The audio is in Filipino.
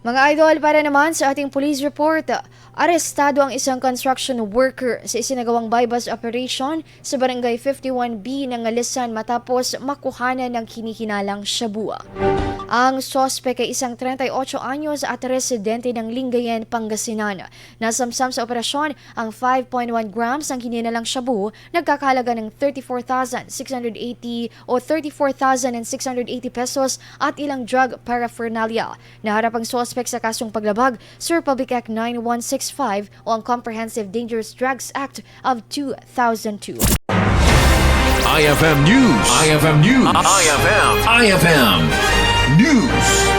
Mga idol, para naman sa ating police report, arestado ang isang construction worker sa isinagawang bypass operation sa Barangay 51B ng Alisan matapos makuhanan ng hinihinalang shabu. Ang sospek ay isang 38 anyos at residente ng Lingayen, Pangasinan. Nasamsam sa operasyon ang 5.1 grams ng hinihinalang shabu, nagkakahalaga ng 34,680 o 34,680 pesos at ilang drug paraphernalia. Naharap ang sospek sa kasong paglabag sa Republic Act 9165 o ang Comprehensive Dangerous Drugs Act of 2002. IFM News. IFM News. IFM News.